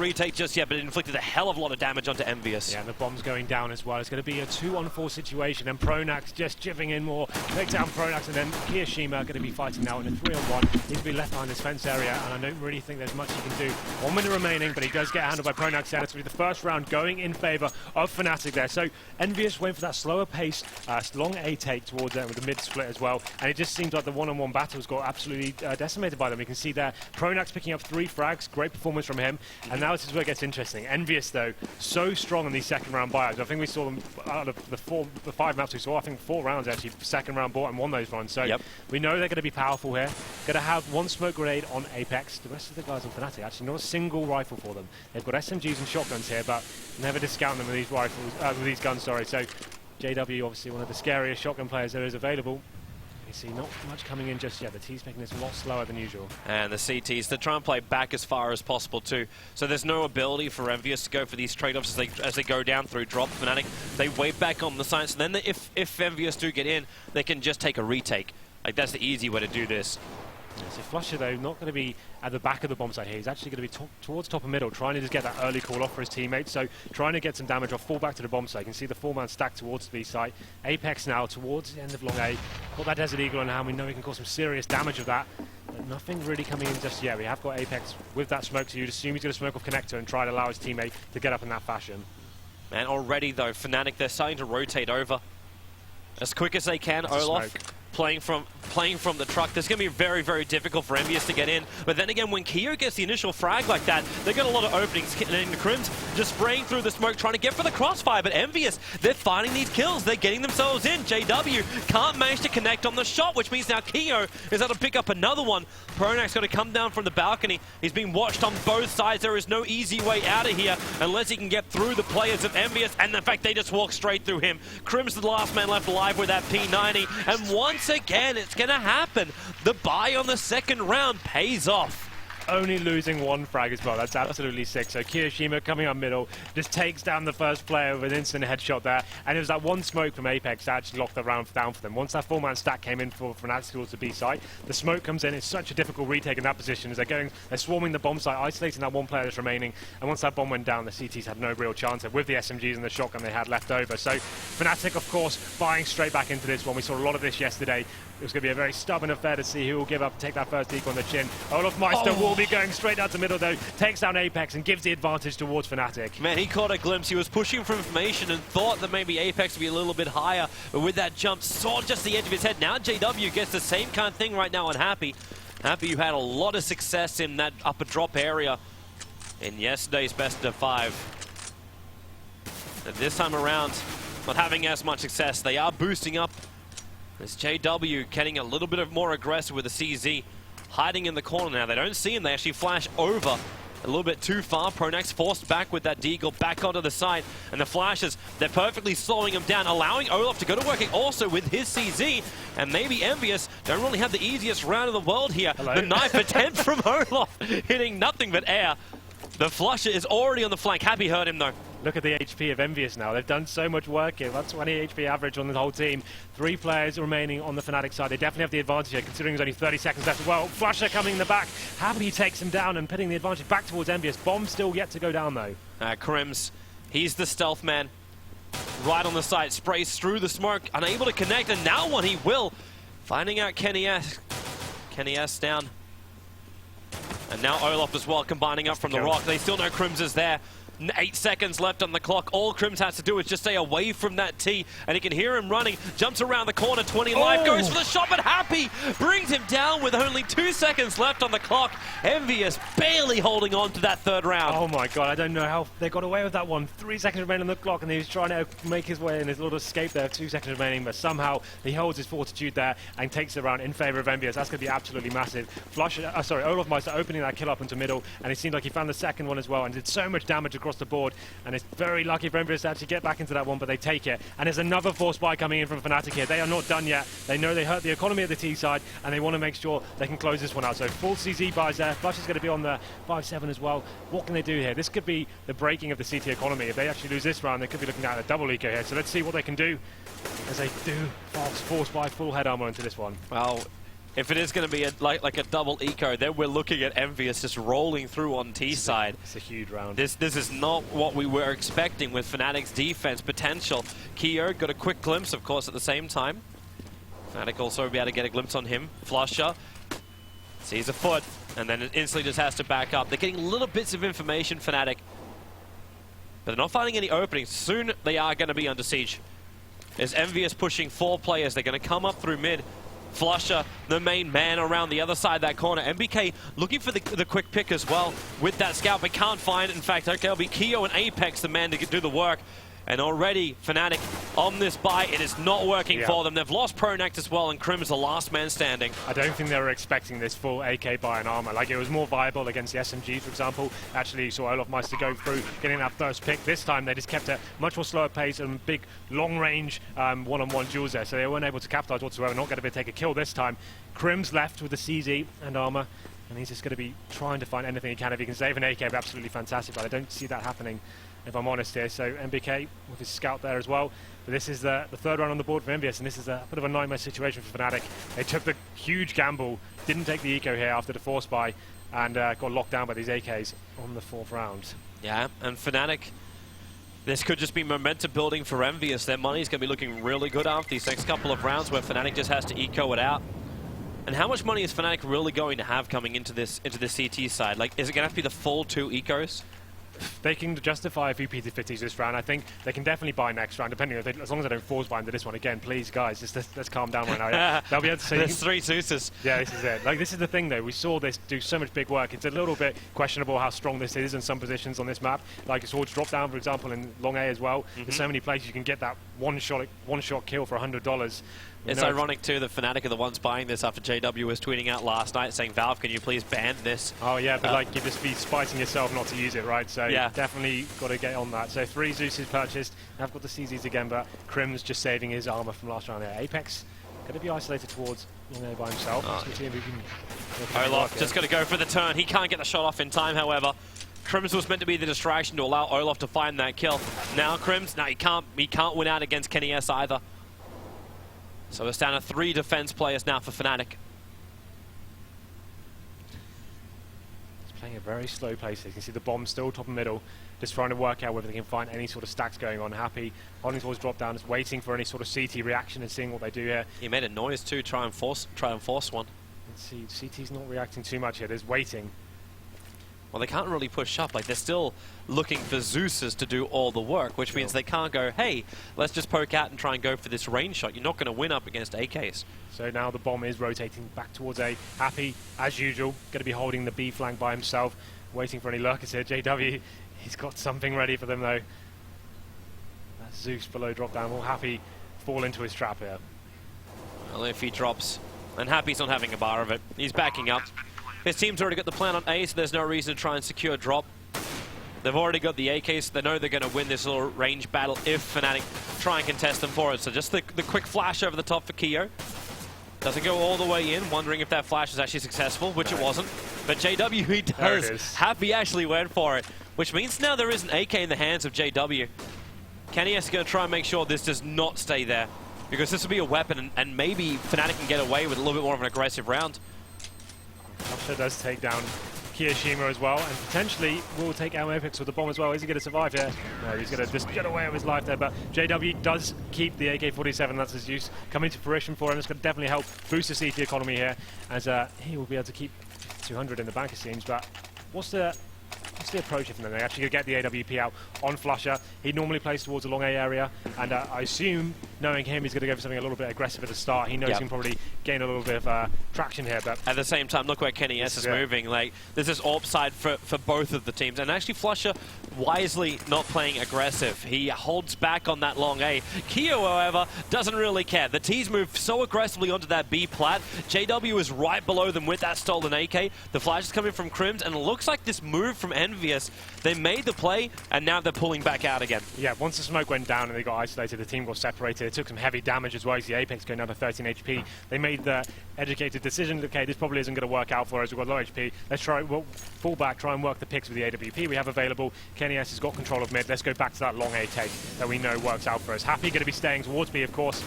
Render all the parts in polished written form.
retake just yet, but it inflicted a hell of a lot of damage onto EnVyUs. Yeah, and the bomb's going down as well. It's going to be a 2-on-4 situation, and Pronax just chipping in more. Take down Pronax, and then Kiyashima going to be fighting now in a 3-on-1. He's been left behind this fence area, and I don't really think there's much he can do. 1 minute remaining, but he does get handled by Pronax, and it's going to be the first round going in favor of Fnatic there. So EnVyUs went for that slower pace, long A take towards them with the mid split as well, and it just seems like the one-on-one battles got absolutely decimated by them. You can see there, Pronax picking up 3 frags, great performance from him, and now this is where it gets interesting. EnVyUs though, so strong in these second round buyouts. I think we saw them out of the 5 maps we saw, I think 4 rounds actually, second round bought and won those runs. So we know they're going to be powerful here. Going to have 1 smoke grenade on Apex. The rest of the guys on Fnatic, actually not a single rifle for them. They've got SMGs and shotguns here, but never discount them with these rifles, with these guns, sorry. So JW, obviously one of the scariest shotgun players there is available. You see not much coming in just yet. The T's making this a lot slower than usual. And the CTs, they try and play back as far as possible too. So there's no ability for EnVyUs to go for these trade-offs as they go down through drop. Fnatic, they wait back on the sites, and then if EnVyUs do get in, they can just take a retake. Like, that's the easy way to do this. Yeah, so Flusher, though, not going to be at the back of the bomb site here. He's actually going to be towards top and middle, trying to just get that early call off for his teammates. So trying to get some damage off, fall back to the bomb site. You can see the 4-man stack towards the B site. Apex now towards the end of long A. Got that Desert Eagle on hand. We know he can cause some serious damage of that. But nothing really coming in just yet. We have got Apex with that smoke, so you'd assume he's going to smoke off Connector and try to allow his teammate to get up in that fashion. And already, though, Fnatic, they're starting to rotate over as quick as they can. Olaf playing from the truck. This is going to be very, very difficult for EnVyUs to get in. But then again, when Kyo gets the initial frag like that, they got a lot of openings. And the Crims just spraying through the smoke, trying to get for the crossfire. But EnVyUs, they're finding these kills. They're getting themselves in. JW can't manage to connect on the shot, which means now Kyo is able to pick up another one. Pronak's got to come down from the balcony. He's being watched on both sides. There is no easy way out of here unless he can get through the players of EnVyUs. And in fact, they just walk straight through him. Crim's the last man left alive with that P90. And once again, it's going to happen. The buy on the second round pays off. Only losing 1 frag as well. That's absolutely sick. So Kiyashima coming up middle, just takes down the first player with an instant headshot there. And it was that 1 smoke from Apex that actually locked the round down for them. Once that 4-man stack came in for Fnatic towards the B site, the smoke comes in. It's such a difficult retake in that position as they're swarming the bomb site, isolating that 1 player that's remaining. And once that bomb went down, the CTs had no real chance with the SMGs and the shotgun they had left over. So Fnatic, of course, buying straight back into this one. We saw a lot of this yesterday. It was going to be a very stubborn affair to see who will give up and take that first eco on the chin. Olaf Meister will be going straight out the middle, though. Takes down Apex and gives the advantage towards Fnatic. Man, he caught a glimpse. He was pushing for information and thought that maybe Apex would be a little bit higher. But with that jump, saw just the edge of his head. Now JW gets the same kind of thing right now on Happy. Happy, who had a lot of success in that upper drop area in yesterday's best of 5. And this time around, not having as much success. They are boosting up. It's JW getting a little bit more aggressive with the CZ, hiding in the corner now. They don't see him. They actually flash over a little bit too far. Pronax forced back with that Deagle back onto the side. And the flashes, they're perfectly slowing him down, allowing Olaf to go to work also with his CZ. And maybe EnVyUs don't really have the easiest round in the world here. Hello. The knife attempt from Olaf, hitting nothing but air. The flusher is already on the flank. Happy heard him though. Look at the HP of EnVyUs now. They've done so much work here. That's 20 HP average on the whole team. 3 players remaining on the Fnatic side. They definitely have the advantage here, considering there's only 30 seconds left. Well, Flusher coming in the back. Happy takes him down and putting the advantage back towards EnVyUs. Bomb still yet to go down, though. Crims, he's the stealth man. Right on the side, sprays through the smoke, unable to connect, and now one he will. Finding out Kenny S. Kenny S down. And now Olaf as well, combining up from the rock. They still know Crims is there. 8 seconds left on the clock. All Crims has to do is just stay away from that T, and he can hear him running. Jumps around the corner, 20 life, goes for the shot, but Happy brings him down with only 2 seconds left on the clock. EnVyUs barely holding on to that third round. Oh my god, I don't know how they got away with that one. 3 seconds remaining on the clock, and he was trying to make his way in his little escape there. 2 seconds remaining, but somehow he holds his fortitude there and takes the round in favor of EnVyUs. That's going to be absolutely massive. Olaf Meister opening that kill up into middle, and it seemed like he found the second one as well, and did so much damage across the board. And it's very lucky for EnVyUs to actually get back into that one, but they take it. And there's another force buy coming in from Fnatic here. They are not done yet. They know they hurt the economy at the T side, and they want to make sure they can close this one out. So full CZ buys there. Flush is going to be on the 5-7 as well. What can they do here? This could be the breaking of the CT economy. If they actually lose this round, they could be looking at a double eco here. So let's see what they can do as they do force buy full head armor into this one. Well, if it is going to be like a double eco, then we're looking at EnVyUs just rolling through on T side. It's a huge round. This is not what we were expecting with Fnatic's defense potential. Keo got a quick glimpse, of course, at the same time. Fnatic also will be able to get a glimpse on him. Flusher sees a foot, and then it instantly just has to back up. They're getting little bits of information, Fnatic, but they're not finding any openings. Soon they are going to be under siege. As EnVyUs pushing 4 players, they're going to come up through mid. Flusher, the main man around the other side of that corner. MBK looking for the quick pick as well with that scout, but can't find it. In fact, okay, it'll be Keo and Apex, the man to do the work. And already, Fnatic on this buy, it is not working for them. They've lost Pronact as well, and Crim's the last man standing. I don't think they were expecting this full AK buy and armor. Like, it was more viable against the SMGs, for example. Actually, you saw Olaf Meister go through, getting that first pick. This time, they just kept a much more slower pace and big, long-range one-on-one duels there. So they weren't able to capitalize whatsoever. Not going to be able to take a kill this time. Crim's left with the CZ and armor, and he's just going to be trying to find anything he can. If he can save an AK, it'd be absolutely fantastic, but I don't see that happening, if I'm honest here. So MBK with his scout there as well. But this is the third round on the board for EnVyUs, and this is a bit of a nightmare situation for Fnatic. They took the huge gamble, didn't take the eco here after the force buy, and got locked down by these AKs on the 4th round. Yeah, and Fnatic, this could just be momentum building for EnVyUs. Their money's going to be looking really good after these next couple of rounds where Fnatic just has to eco it out. And how much money is Fnatic really going to have coming into this CT side? Like, is it going to have to be the full 2 ecos? They can justify a few PT50s this round. I think they can definitely buy next round, depending on as long as they don't force buy into this one. Again, please, guys, just let's calm down right now. They'll be able to say there's 3 Zeus's. Yeah, this is it. Like, this is the thing, though. We saw this do so much big work. It's a little bit questionable how strong this is in some positions on this map. Like, it's towards drop down, for example, in long A as well. There's so many places you can get that one-shot kill for $100. It's ironic, too, that Fnatic are the ones buying this after JW was tweeting out last night saying, Valve, can you please ban this? Oh, yeah, but like, you just be spicing yourself not to use it, right? So yeah, definitely got to get on that. So 3 Zeus's purchased. I've got the CZs again, but Crim's just saving his armor from last round there. Apex going to be isolated towards long A by himself. Olaf just going to go for the turn. He can't get the shot off in time, however. Crims was meant to be the distraction to allow Olaf to find that kill. Now Crims, no, he can't win out against Kenny S either. So it's down to 3 defense players now for Fnatic. He's playing a very slow pace. You can see the bomb still top and middle, just trying to work out whether they can find any sort of stacks going on. Happy holding towards drop down, just waiting for any sort of CT reaction and seeing what they do here. He made a noise too, try and force one. Let's see, CT's not reacting too much here. There's waiting. Well, they can't really push up. Like, they're still looking for Zeus's to do all the work, which means they can't go, hey, let's just poke out and try and go for this range shot. You're not going to win up against AKs. So now the bomb is rotating back towards A. Happy, as usual, going to be holding the B flank by himself, waiting for any lurkers here. JW, he's got something ready for them, though. That's Zeus below drop down. Will Happy fall into his trap here? Well, if he drops, and Happy's not having a bar of it. He's backing up. His team's already got the plan on A, so there's no reason to try and secure drop. They've already got the AKs, so they know they're going to win this little range battle if Fnatic try and contest them for it. So just the quick flash over the top for Keo. Doesn't go all the way in, wondering if that flash was actually successful, which it wasn't. But JW, he does. Happy actually went for it, which means now there is an AK in the hands of JW. Kenny is going to try and make sure this does not stay there, because this will be a weapon, and maybe Fnatic can get away with a little bit more of an aggressive round. Flusher does take down Kiyoshima as well, and potentially will take out Apex with the bomb as well. Is he going to survive here? No, he's going to just get away with his life there, but JW does keep the AK-47. That's his use coming to fruition for him. It's going to definitely help boost the CT economy here, as he will be able to keep 200 in the bank, it seems. But what's the approach from them? They're actually going to get the AWP out on Flusher. He normally plays towards the long A area, and I assume, knowing him, he's going to go for something a little bit aggressive at the start. He knows he can probably gain a little bit of traction here. But at the same time, look where Kenny S is moving. Like, this is AWP side for both of the teams. And actually, Flusher wisely not playing aggressive. He holds back on that long A. Keo, however, doesn't really care. The T's move so aggressively onto that B plat. JW is right below them with that stolen AK. The flash is coming from Crims, and it looks like this move from EnVyUs, they made the play, and now they're pulling back out again. Yeah, once the smoke went down and they got isolated, the team got separated. It took some heavy damage as well as the Apex going down to 13 HP. They made the educated decision, okay, this probably isn't going to work out for us. We've got low HP. Let's try, fall back, try and work the picks with the AWP we have available. Kenny S has got control of mid. Let's go back to that long A take that we know works out for us. Happy going to be staying towards B, of course.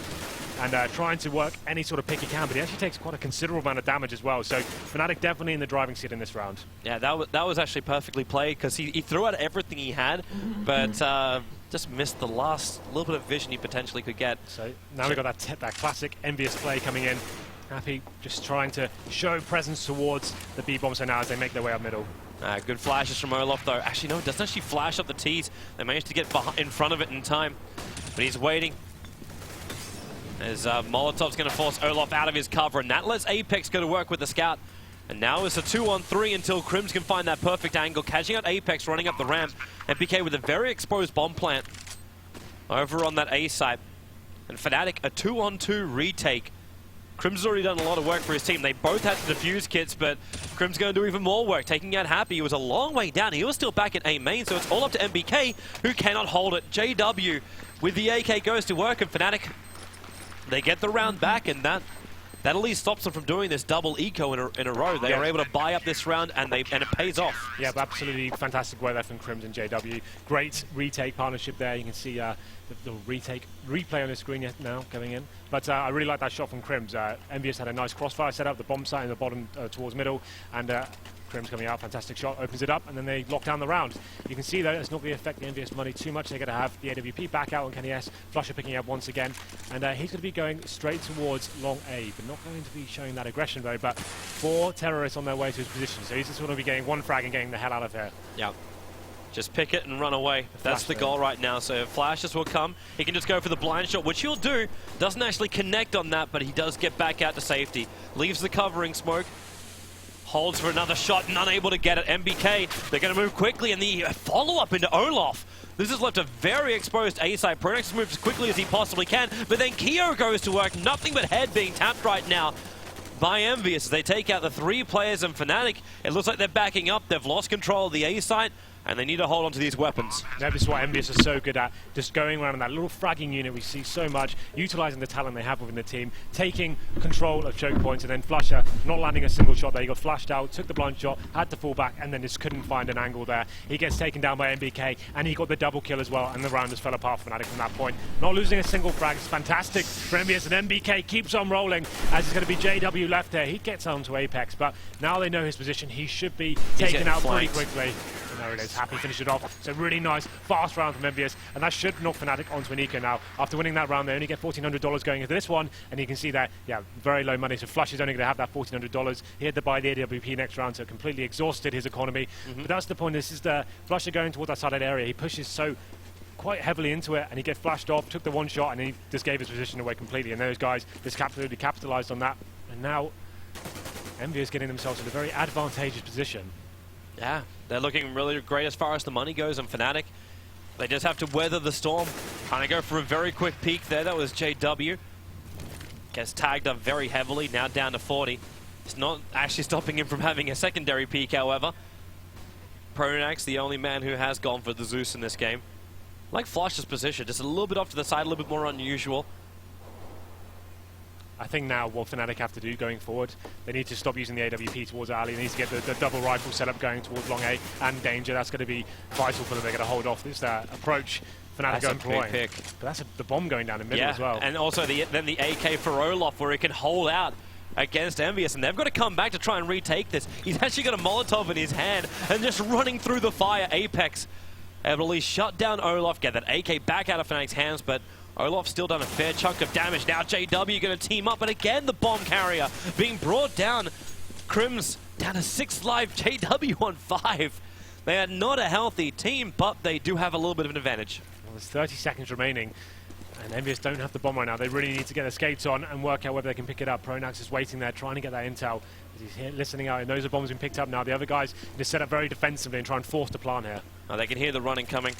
and trying to work any sort of pick he can, but he actually takes quite a considerable amount of damage as well. So Fnatic definitely in the driving seat in this round. Yeah, that was actually perfectly played, because he threw out everything he had, but just missed the last little bit of vision he potentially could get. So now we've got that classic EnVyUs play coming in. Happy just trying to show presence towards the B-bomb, so now as they make their way up middle. Good flashes from Olaf, though. Actually, no, it doesn't actually flash up the T's. They managed to get in front of it in time, but he's waiting. As Molotov's going to force Olaf out of his cover, and that lets Apex go to work with the scout. And now it's a 2-on-3 until Crims can find that perfect angle, catching out Apex, running up the ramp. MPK with a very exposed bomb plant over on that A site. And Fnatic, a 2-on-2 retake. Crims has already done a lot of work for his team. They both had the defuse kits, but Crims going to do even more work, taking out Happy. He was a long way down. He was still back at A main, so it's all up to MBK, who cannot hold it. JW with the AK goes to work, and Fnatic, they get the round back, and that at least stops them from doing this double eco in a row. They are able to buy up this round, and it pays off. Yeah, but absolutely fantastic work there from Crims and JW. Great retake partnership there. You can see the replay on the screen now going in. But I really like that shot from Crims. EnVyUs had a nice crossfire set up, the bomb site in the bottom towards middle, and Crims coming out, fantastic shot, opens it up, and then they lock down the round. You can see that it's not going to affect the EnVyUs money too much. They're going to have the AWP back out on Kenny S, Flusher picking up once again, and he's going to be going straight towards long A, but not going to be showing that aggression though, but 4 terrorists on their way to his position, so he's just going to be getting one frag and getting the hell out of here. Yeah. Just pick it and run away. That's the goal right now. So if flashes will come, he can just go for the blind shot, which he'll do. Doesn't actually connect on that, but he does get back out to safety. Leaves the covering smoke. Holds for another shot and unable to get it. MBK, they're going to move quickly, and the follow-up into Olaf. This has left a very exposed A-side. Pronax moves as quickly as he possibly can, but then Keo goes to work. Nothing but head being tapped right now by EnVyUs as they take out the 3 players, and Fnatic, it looks like they're backing up. They've lost control of the A-side, and they need to hold on to these weapons. That is what EnVyUs are so good at, just going around in that little fragging unit we see so much, utilising the talent they have within the team, taking control of choke points, and then Flusher not landing a single shot there. He got flashed out, took the blind shot, had to fall back, and then just couldn't find an angle there. He gets taken down by MBK, and he got the double kill as well, and the round just fell apart for Fnatic from that point. Not losing a single frag, it's fantastic for EnVyUs, and MBK keeps on rolling, as it's going to be JW left there. He gets onto Apex, but now they know his position. He should be taken out pretty quickly. There it is, Happy finished it off. So really nice, fast round from EnVyUs, and that should knock Fnatic onto an eco now. After winning that round, they only get $1,400 going into this one, and you can see that, yeah, very low money. So Flush is only going to have that $1,400. He had to buy the AWP next round, so it completely exhausted his economy. But that's the point. This is the Flusher going towards that sided area. He pushes so quite heavily into it, and he gets flashed off, took the one shot, and he just gave his position away completely. And those guys just absolutely capitalized on that. And now EnVyUs getting themselves in a very advantageous position. Yeah, they're looking really great as far as the money goes, and Fnatic, they just have to weather the storm. And I go for a very quick peek there. That was JW. Gets tagged up very heavily, now down to 40. It's not actually stopping him from having a secondary peek, however. Pronax, the only man who has gone for the Zeus in this game. Like Flush's position, just a little bit off to the side, a little bit more unusual. I think now what Fnatic have to do going forward, they need to stop using the AWP towards Ali. They need to get the double rifle setup going towards long A and danger. That's going to be vital for them. They're going to hold off this approach. Fnatic going for it. But that's the bomb going down in middle as well. And also then the AK for Olaf, where he can hold out against EnVyUs, and they've got to come back to try and retake this. He's actually got a Molotov in his hand and just running through the fire. Apex able to at least shut down Olaf, get that AK back out of Fnatic's hands, but Olaf's still done a fair chunk of damage. Now JW going to team up, and again the bomb carrier being brought down. Crims down to 6 live, JW on 5. They are not a healthy team, but they do have a little bit of an advantage. Well, there's 30 seconds remaining, and EnVyUs don't have the bomb right now. They really need to get their skates on and work out whether they can pick it up. Pronax is waiting there, trying to get that intel. He's here listening out, and those are bombs being picked up now. The other guys need to set up very defensively and try and force the plan here. Now they can hear the running coming.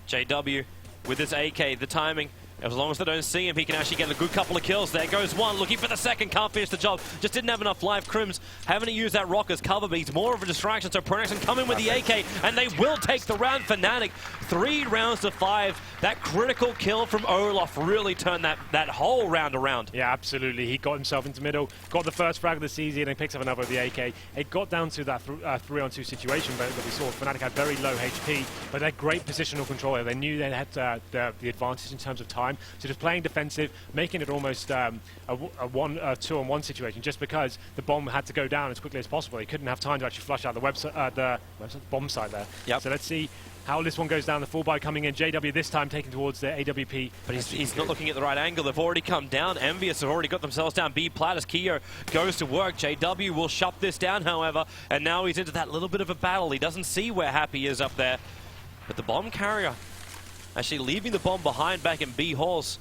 JW with his AK, the timing. As long as they don't see him, he can actually get a good couple of kills. There goes one, looking for the second, can't finish the job. Just didn't have enough life. Crims having to use that rock as cover, but he's more of a distraction, so Pronax can come in with the AK, and they will take the round. Fnatic 3 rounds to 5. That critical kill from Olaf really turned that whole round around. Yeah, absolutely. He got himself into middle, got the first frag of the season, and picks up another with the AK. It got down to that 3-on-2 situation that we saw. Fnatic had very low HP, but they had great positional control. They knew they had the advantage in terms of time. So just playing defensive, making it almost a 2-on-1 situation, just because the bomb had to go down as quickly as possible. They couldn't have time to actually flush out the bomb site there. Yep. So let's see how this one goes down. The full buy coming in. JW this time taking towards the AWP. But he's not looking at the right angle. They've already come down. EnVyUs have already got themselves down. B plat as Keo goes to work. JW will shut this down, however, and now he's into that little bit of a battle. He doesn't see where Happy is up there. But the bomb carrier actually leaving the bomb behind back in B halls.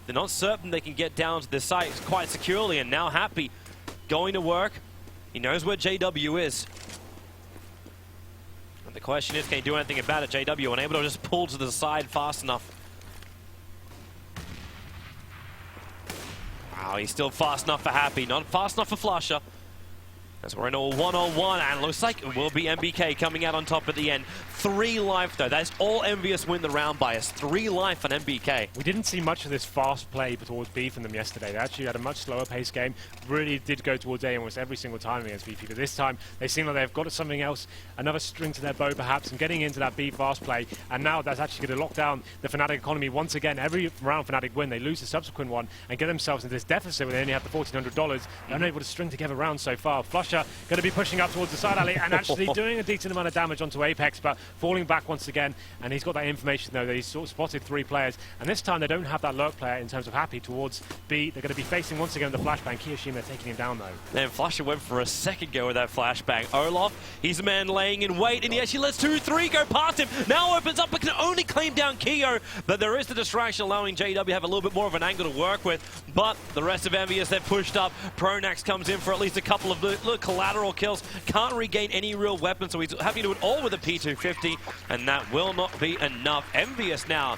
They're not certain they can get down to the site quite securely, and now Happy going to work. He knows where JW is. The question is, can he do anything about it? JW unable to just pull to the side fast enough. Wow, he's still fast enough for Happy, not fast enough for Flusher. As we're in a 1-on-1, and it looks like it will be MBK coming out on top at the end. 3 life though, that's all EnVyUs win the round by us. 3 life on MBK. We didn't see much of this fast play towards B from them yesterday. They actually had a much slower pace game. Really did go towards A almost every single time against VP, but this time they seem like they've got something else, another string to their bow perhaps, and getting into that B fast play, and now that's actually going to lock down the Fnatic economy once again. Every round Fnatic win, they lose the subsequent one and get themselves into this deficit where they only have the $1,400. They're unable to string together rounds so far. Flusher going to be pushing up towards the side alley and actually doing a decent amount of damage onto Apex, but falling back once again, and he's got that information though that he's sort of spotted 3 players, and this time they don't have that lurk player in terms of Happy towards B. They're going to be facing once again the flashbang. Kiyoshima taking him down though. Then Flusher went for a second go with that flashbang. Olaf, he's a man laying in wait, and he actually lets 2-3 go past him. Now opens up, but can only claim down Keo, but there is the distraction allowing JW have a little bit more of an angle to work with, but the rest of EnVyUs, they're pushed up. Pronax comes in for at least a couple of little collateral kills, can't regain any real weapons, so he's having to do it all with a P250, and that will not be enough. EnVyUs now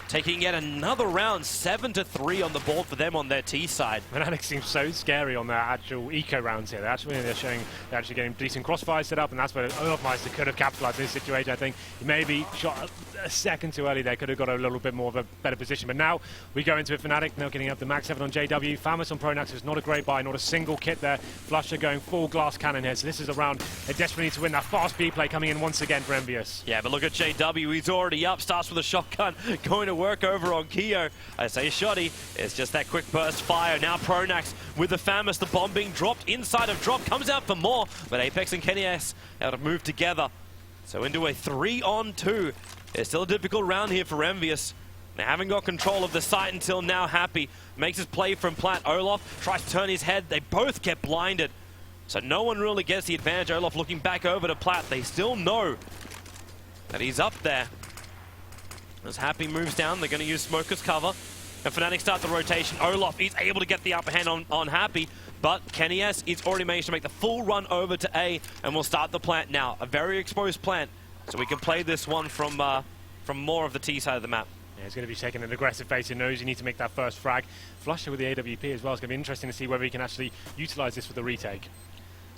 taking yet another round, 7-3 on the board for them on their T side. Fnatic seems so scary on their actual eco rounds here. They're actually getting decent crossfire set up, and that's where Olafmeister could have capitalized in this situation. I think he maybe shot a second too early. They could have got a little bit more of a better position. But now we go into it. Fnatic now getting up the max 7 on JW. Famus on Pronax is not a great buy, not a single kit there. Flusher going full glass cannon here. So this is a round they desperately need to win. That fast B play coming in once again for EnVyUs. Yeah, but look at JW. He's already up. Starts with a shotgun. Going to work over on Keo. I say shoddy. It's just that quick burst fire. Now Pronax with the Famus. The bomb being dropped inside of drop. Comes out for more. But Apex and Kenny S able to move together. So into a 3-on-2. It's still a difficult round here for EnVyUs. They haven't got control of the site until now. Happy makes his play from plat. Olaf tries to turn his head. They both get blinded. So no one really gets the advantage. Olaf looking back over to plat. They still know that he's up there. As Happy moves down, they're going to use smoke as cover. And Fnatic start the rotation. Olaf is able to get the upper hand on Happy, but Kenny S is already managed to make the full run over to A, and we'll start the plant now. A very exposed plant, so we can play this one from more of the T side of the map. Yeah, he's going to be taking an aggressive face. He knows he needs to make that first frag. Flusher with the AWP as well. It's going to be interesting to see whether he can actually utilize this for the retake.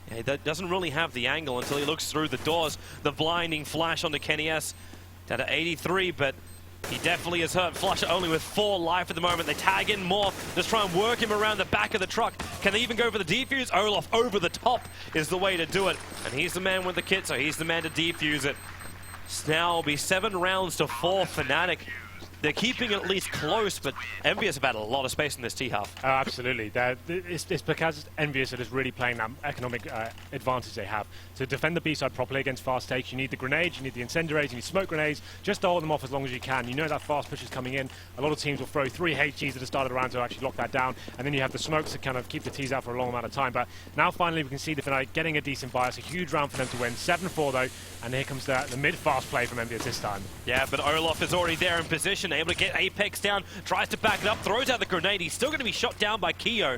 Yeah, he doesn't really have the angle until he looks through the doors. The blinding flash onto Kenny S. Down to 83, but he definitely is hurt. Flusher only with 4 life at the moment. They tag in more, just try and work him around the back of the truck. Can they even go for the defuse? Olaf over the top is the way to do it. And he's the man with the kit, so he's the man to defuse it. Now will be 7 rounds to 4 Fnatic. They're keeping it at least close, but EnVyUs have had a lot of space in this T-half. Oh, absolutely. It's because EnVyUs are just really playing that economic advantage they have. To defend the B-side properly against fast takes, you need the grenades, you need the incendiaries, you need smoke grenades, just to hold them off as long as you can. You know that fast push is coming in. A lot of teams will throw 3 HGs at the start of the round to actually lock that down, and then you have the smokes to kind of keep the Ts out for a long amount of time. But now finally we can see the Fnatic getting a decent buy. It's a huge round for them to win. 7-4 though, and here comes the mid-fast play from EnVyUs this time. Yeah, but Olaf is already there in position, able to get Apex down, tries to back it up, throws out the grenade. He's still going to be shot down by Keo.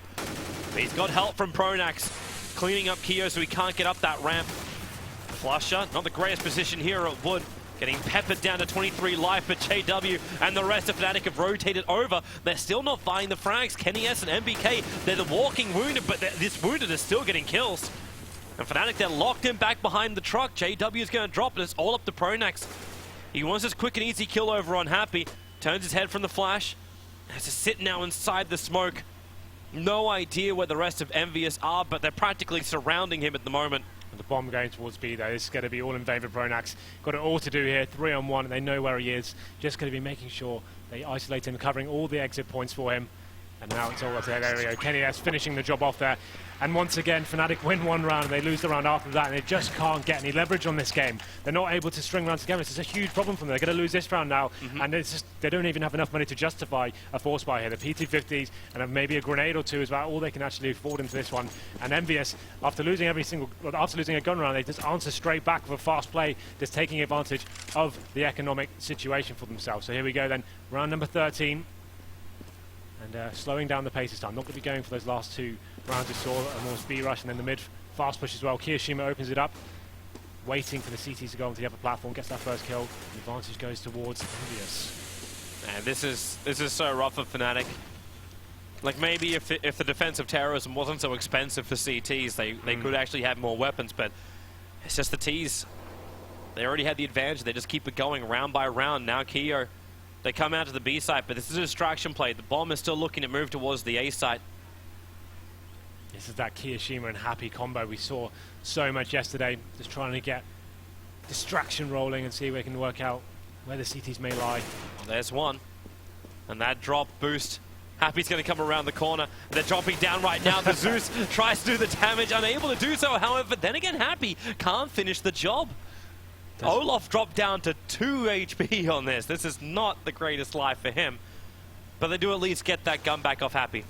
But he's got help from Pronax, cleaning up Keo so he can't get up that ramp. Flusher, not the greatest position here at Wood, getting peppered down to 23 life, but JW and the rest of Fnatic have rotated over. They're still not finding the frags. Kenny S and MBK, they're the walking wounded, but this wounded is still getting kills. And Fnatic, they're locked in back behind the truck. JW is going to drop, and it's all up to Pronax. He wants this quick and easy kill over on Happy. Turns his head from the flash. Has to sit now inside the smoke. No idea where the rest of EnVyUs are, but they're practically surrounding him at the moment. The bomb going towards B though, this is going to be all in favour of Pronax. Got it all to do here, 3-on-1, they know where he is. Just going to be making sure they isolate him, covering all the exit points for him. And now it's all up to that area. Kenny finishing the job off there. And once again, Fnatic win one round, they lose the round after that, and they just can't get any leverage on this game. They're not able to string rounds together. This is a huge problem for them. They're going to lose this round now, and it's just, they don't even have enough money to justify a force buy here. The PT-50s and maybe a grenade or two is about all they can actually afford into this one. And EnVyUs, after losing a gun round, they just answer straight back with a fast play, just taking advantage of the economic situation for themselves. So here we go then, round number 13. And slowing down the pace this time. Not going to be going for those last two rounds we saw, a more speed rush and then the mid fast push as well. Kirishima opens it up, waiting for the CTs to go onto the upper platform, gets that first kill. The advantage goes towards EnVyUs. Man, this is so rough for Fnatic. Like maybe if the defensive terrorism wasn't so expensive for CTs, they could actually have more weapons, but it's just the Ts. They already had the advantage, they just keep it going round by round. Now Keo, they come out to the B site, but this is a distraction play. The bomb is still looking to move towards the A site. This is that Kirishima and Happy combo we saw so much yesterday. Just trying to get distraction rolling and see if we can work out where the CTs may lie. Well, there's one. And that drop boost. Happy's going to come around the corner. They're dropping down right now. The Zeus tries to do the damage, unable to do so. However, then again, Happy can't finish the job. Olaf dropped down to 2 HP on this. This is not the greatest life for him. But they do at least get that gun back off Happy.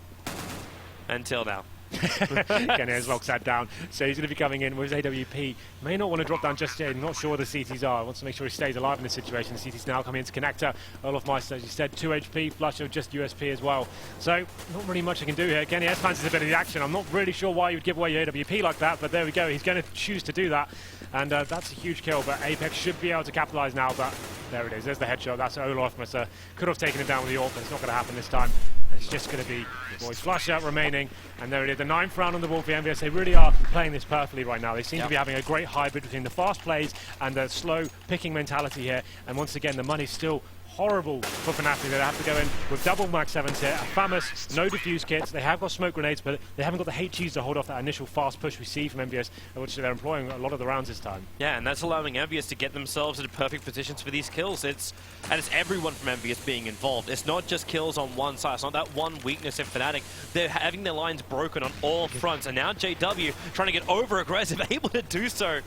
Until now. Kenny has locked that down. So he's going to be coming in with his AWP. May not want to drop down just yet. Not sure where the CTs are. Wants to make sure he stays alive in this situation. The CTs now coming into connector. Olaf Meister, as you said, 2 HP. Flusher just USP as well. So not really much he can do here. Kenny has fancies a bit of the action. I'm not really sure why you would give away your AWP like that, but there we go. He's going to choose to do that. And that's a huge kill, but Apex should be able to capitalize now, but there it is. There's the headshot. That's Olaf Meister. Could have taken him down with the AWP, but it's not going to happen this time. It's just going to be the boys flush out remaining, and there it is, the 9th round on the board for EnVyUs. They really are playing this perfectly right now. They seem to be having a great hybrid between the fast plays and the slow picking mentality here. And once again, the money's still horrible for Fnatic. They have to go in with double Max 7s here, a FAMAS, no defuse kits. They have got smoke grenades, but they haven't got the HGs to hold off that initial fast push we see from EnVyUs, which they're employing a lot of the rounds this time. Yeah, and that's allowing EnVyUs to get themselves into perfect positions for these kills. It's everyone from EnVyUs being involved. It's not just kills on one side. It's not that one weakness in Fnatic. They're having their lines broken on all fronts, and now JW trying to get over-aggressive, able to do so.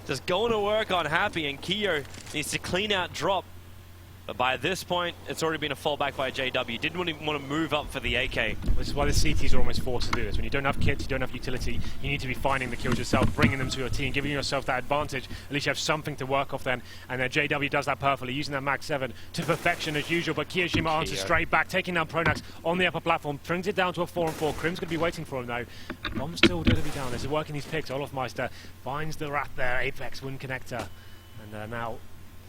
Just going to work on Happy, and Keo needs to clean out drop. But by this point, it's already been a fallback by JW. Didn't even want to move up for the AK. This is why the CTs are almost forced to do this. When you don't have kits, you don't have utility, you need to be finding the kills yourself, bringing them to your team, giving yourself that advantage. At least you have something to work off then. And JW does that perfectly, using that Max 7 to perfection as usual. But Kirishima answers straight back, taking down Pronax on the upper platform, brings it down to a 4-on-4. Krim's going to be waiting for him though. Bomb's still going to be down. There's working these picks. Olaf Meister finds the rat there. Apex win connector. And now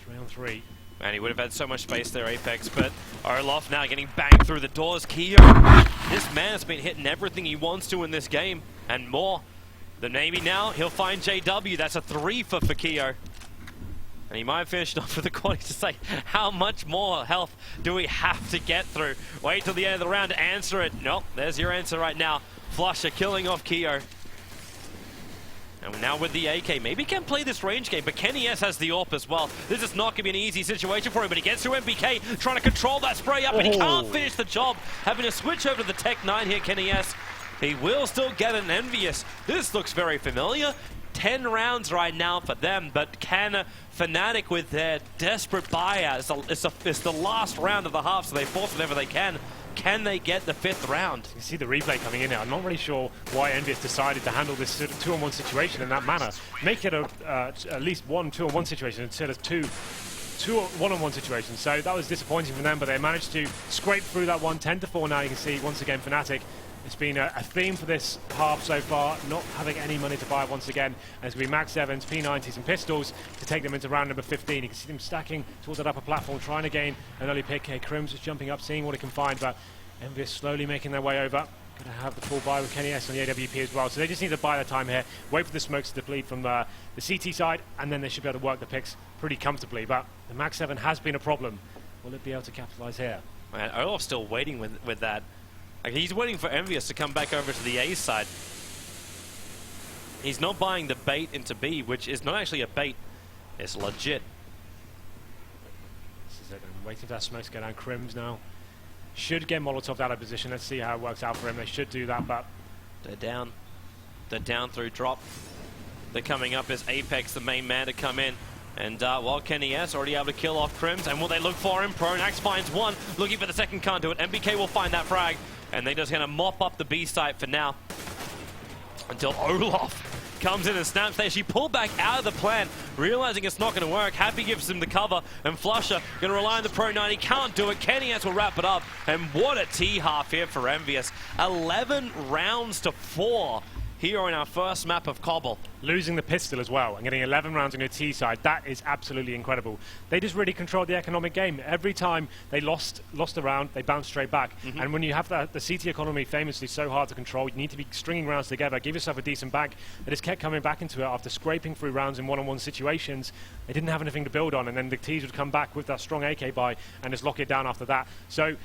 3-on-3. Man, he would have had so much space there, Apex, but Olaf now getting banged through the doors. Keo, this man has been hitting everything he wants to in this game, and more. Then maybe now he'll find JW. That's a 3 for Keo. And he might have finished off with the quality to say, how much more health do we have to get through? Wait till the end of the round to answer it. Nope, there's your answer right now. Flusher killing off Keo. And now with the AK, maybe he can play this range game, but Kenny S has the AWP as well. This is not going to be an easy situation for him, but he gets through MBK, trying to control that spray up, and he can't finish the job. Having to switch over to the Tech 9 here, Kenny S. He will still get an EnVyUs. This looks very familiar. 10 rounds right now for them, but can Fnatic with their desperate buyout, it's the last round of the half, so they force whatever they can. Can they get the 5th round? You can see the replay coming in now. I'm not really sure why EnVyUs decided to handle this 2-on-1 situation in that manner. Make it at least 1 2-on-1 situation instead of 2 1-on-1 situations. So that was disappointing for them, but they managed to scrape through that one. 10-4 now. You can see once again Fnatic. It's been a theme for this half so far, not having any money to buy once again. And it's going to be Max 7s, P90s and pistols to take them into round number 15. You can see them stacking towards that upper platform, trying to gain an early pick. Krim's just jumping up, seeing what he can find, but EnVyUs slowly making their way over. Going to have the full buy with Kenny S on the AWP as well. So they just need to buy their time here, wait for the smokes to deplete from the CT side, and then they should be able to work the picks pretty comfortably. But the Max 7 has been a problem. Will it be able to capitalize here? Man, Olaf's still waiting with that. Like, he's waiting for EnVyUs to come back over to the A side. He's not buying the bait into B, which is not actually a bait. It's legit. This is it. I'm waiting for that smoke to go down. Crims now should get Molotov out of position. Let's see how it works out for him. They should do that, but they're down. They're down through drop. They're coming up as Apex, the main man, to come in. And while Kenny S already able to kill off Crims, and will they look for him? Pronax finds one, looking for the second, can't do it. MBK will find that frag, and they're just going to mop up the B site for now. Until Olaf comes in and snaps. They actually pull back out of the plan, realizing it's not going to work. Happy gives him the cover, and Flusher going to rely on the Pro 90. Can't do it. Kenny S will wrap it up, and what a T-half here for EnVyUs. 11 rounds to 4 here on our first map of Cobble. Losing the pistol as well and getting 11 rounds on your T side, that is absolutely incredible. They just really controlled the economic game. Every time they lost a round, they bounced straight back. And when you have the CT economy famously so hard to control, you need to be stringing rounds together, give yourself a decent bank. They just kept coming back into it after scraping through rounds in one-on-one situations. They didn't have anything to build on, and then the Ts would come back with that strong AK buy and just lock it down after that. So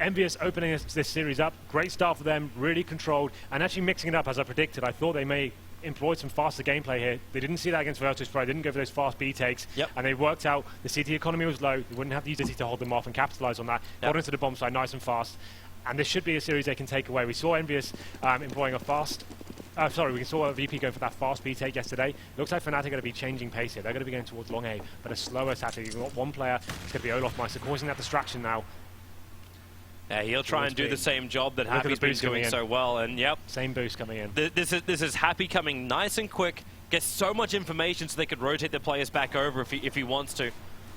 EnVyUs opening this series up, great start for them, really controlled, and actually mixing it up as I predicted. I thought they may employ some faster gameplay here. They didn't see that against Virtus.pro, didn't go for those fast B takes, and they worked out the CT economy was low, they wouldn't have the utility to hold them off and capitalize on that. Got into the bomb side nice and fast, and this should be a series they can take away. We saw EnVyUs employing a fast we saw a VP going for that fast B take yesterday. Looks like Fnatic are going to be changing pace here. They're going to be going towards long A, but a slower tactic. You've got one player, it's going to be Olaf Meister, causing that distraction now. Yeah, he'll try and do the same job that Happy's been doing so well, and yep. Same boost coming in. This is Happy coming nice and quick, gets so much information so they could rotate the players back over if he wants to.